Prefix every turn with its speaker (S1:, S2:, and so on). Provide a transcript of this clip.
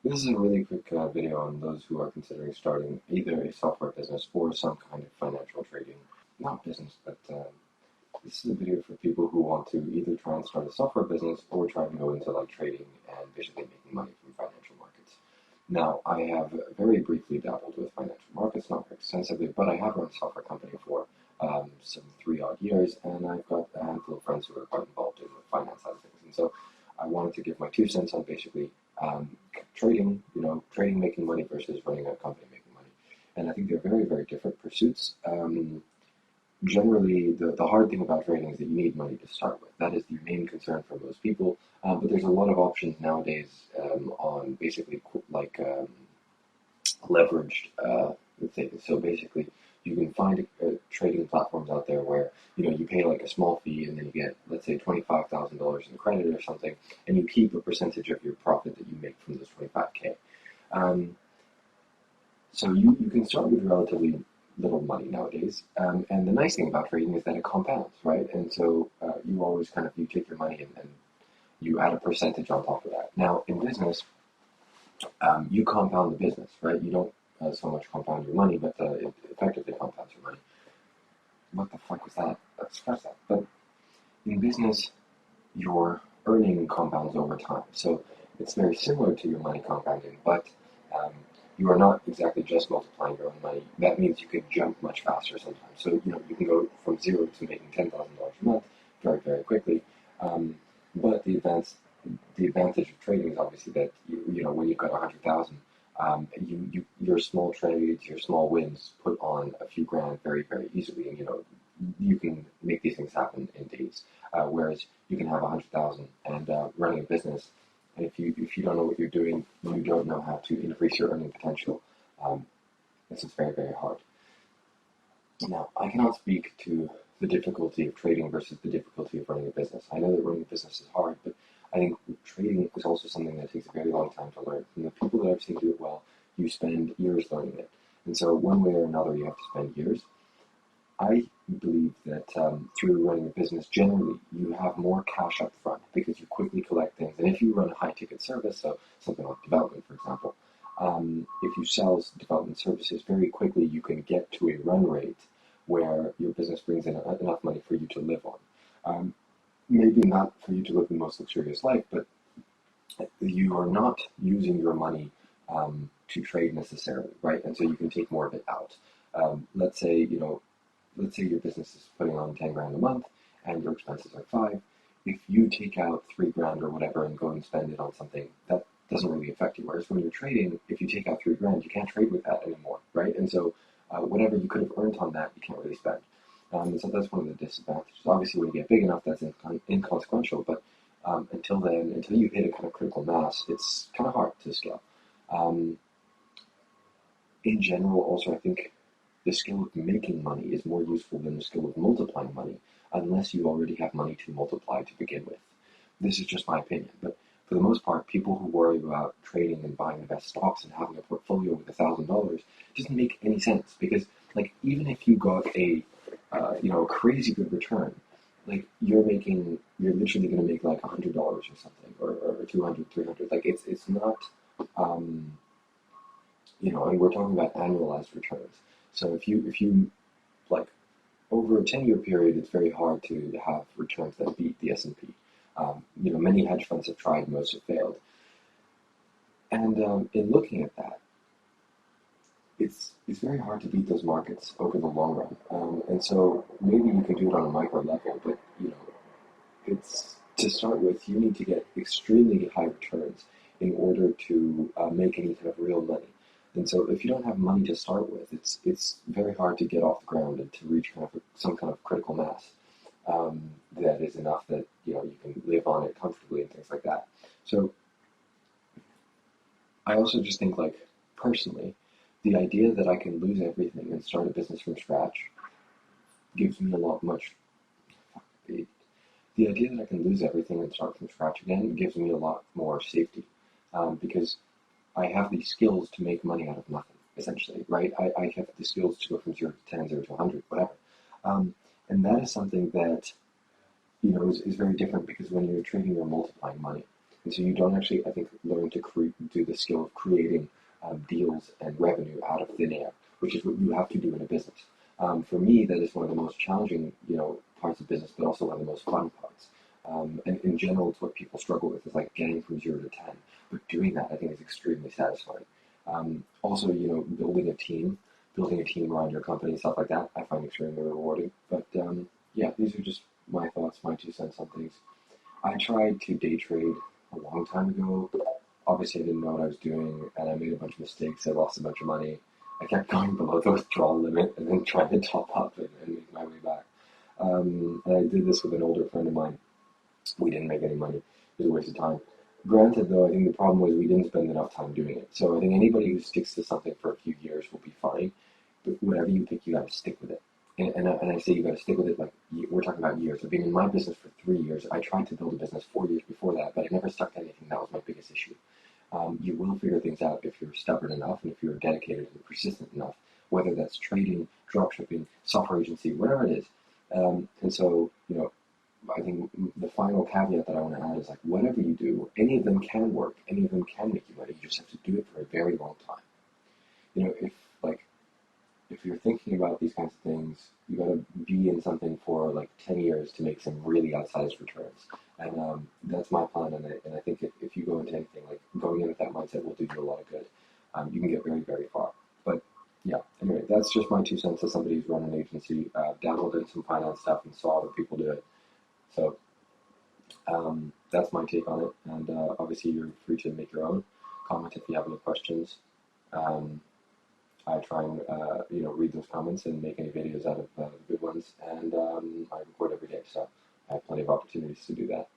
S1: This is a really quick video on those who are considering starting either a software business or some kind of financial trading, not business, but this is a video for people who want to either try and start a software business or try to go into like trading and basically making money from financial markets. Now, I have very briefly dabbled with financial markets, not very extensively, but I have run a software company for some 3 odd years, and I've got a handful of friends who are quite involved in the finance side of things. And so I wanted to give my 2 cents on basically trading, trading making money versus running a company making money. And I think they're very, very different pursuits. Generally, the hard thing about trading is that you need money to start with. That is the main concern for most people. But there's a lot of options nowadays on basically leveraged things. So basically, you can find trading platforms out there where you pay like a small fee and then you get, let's say, $25,000 in credit or something, and you keep a percentage of your profit that you make from those 25K. So you can start with relatively little money nowadays, and the nice thing about trading is that it compounds, right? And so you always you take your money and you add a percentage on top of that. Now in business, you compound the business, right? You don't so much compound your money, but it effectively compounds your money. What the fuck was that? Scratch that. But in business, your earning compounds over time. So it's very similar to your money compounding, but you are not exactly just multiplying your own money. That means you can jump much faster sometimes. So you can go from zero to making $10,000 a month very, very quickly. But the advantage of trading is obviously that when you've got 100,000, your small trades, your small wins put on a few grand very, very easily, and you can make these things happen in days. Whereas you can have 100,000 and running a business, and if you don't know what you're doing, you don't know how to increase your earning potential. This is very, very hard. Now, I cannot speak to the difficulty of trading versus the difficulty of running a business. I know that running a business is hard, but I think trading is also something that takes a very long time to learn. From the people that I've seen do it well, you spend years learning it. And so one way or another, you have to spend years. I believe that through running a business, generally, you have more cash up front because you quickly collect things. And if you run a high-ticket service, so something like development, for example, if you sell development services, very quickly you can get to a run rate where your business brings in enough money for you to live on. Maybe not for you to live the most luxurious life, but you are not using your money to trade necessarily, right? And so you can take more of it out. Let's say your business is putting on 10 grand a month and your expenses are 5. If you take out 3 grand or whatever and go and spend it on something, that doesn't really affect you. Whereas when you're trading, if you take out 3 grand, you can't trade with that anymore, right? And so whatever you could have earned on that, you can't really spend. And so that's one of the disadvantages. Obviously, when you get big enough, that's inconsequential, but until then, until you hit a kind of critical mass, it's kind of hard to scale. In general, also, I think the skill of making money is more useful than the skill of multiplying money, unless you already have money to multiply to begin with. This is just my opinion, but for the most part, people who worry about trading and buying the best stocks and having a portfolio with $1,000 doesn't make any sense, because even if you got a crazy good return, you're literally going to make like $100 or something, or 200, 300. It's not, we're talking about annualized returns. So if you over a 10-year period, it's very hard to have returns that beat the S&P. Many hedge funds have tried, most have failed. And in looking at that, it's very hard to beat those markets over the long run. And so maybe you can do it on a micro level, but it's to start with, you need to get extremely high returns in order to make any kind of real money. And so if you don't have money to start with, it's very hard to get off the ground and to reach some kind of critical mass that is enough that you can live on it comfortably and things like that. So I also just think, personally, the idea that I can lose everything and start a business from scratch gives me the idea that I can lose everything and start from scratch again gives me a lot more safety, because I have the skills to make money out of nothing, essentially, right? I have the skills to go from 0 to 10, 0 to 100, whatever. And that is something that, is very different, because when you're trading, you're multiplying money. And so you don't actually, I think, learn to do the skill of creating deals and revenue out of thin air, which is what you have to do in a business. For me, that is one of the most challenging, parts of business, but also one of the most fun parts. And in general, it's what people struggle with is like getting from 0 to 10. But doing that, I think, is extremely satisfying. Also, building a team around your company, stuff like that, I find extremely rewarding. But yeah, these are just my thoughts, my 2 cents on things. I tried to day trade a long time ago. Obviously, I didn't know what I was doing, and I made a bunch of mistakes. I lost a bunch of money. I kept going below the withdrawal limit and then trying to top up and make my way back. And I did this with an older friend of mine. We didn't make any money. It was a waste of time. Granted, though, I think the problem was we didn't spend enough time doing it. So I think anybody who sticks to something for a few years will be fine. But whatever you pick, you got to stick with it. And I say you got to stick with it like we're talking about years. I've been in my business for 3 years. I tried to build a business 4 years before that, but I never stuck to anything. That was my biggest issue. You will figure things out if you're stubborn enough and if you're dedicated and persistent enough, whether that's trading, dropshipping, software agency, whatever it is. And so, I think the final caveat that I want to add is like, whatever you do, any of them can work, any of them can make you money. You just have to do it for a very long time. If like if you're thinking about these kinds of things, you got to be in something for like 10 years to make some really outsized returns. And that's my plan. And I think if you go into anything, like going in with that mindset will do you a lot of good. You can get very, very far. But yeah, anyway, that's just my 2 cents as somebody who's run an agency, dabbled in some finance stuff and saw other people do it. So that's my take on it. And obviously, you're free to make your own. Comment if you have any questions. Um, I try and read those comments and make any videos out of the good ones, and I record every day, so I have plenty of opportunities to do that.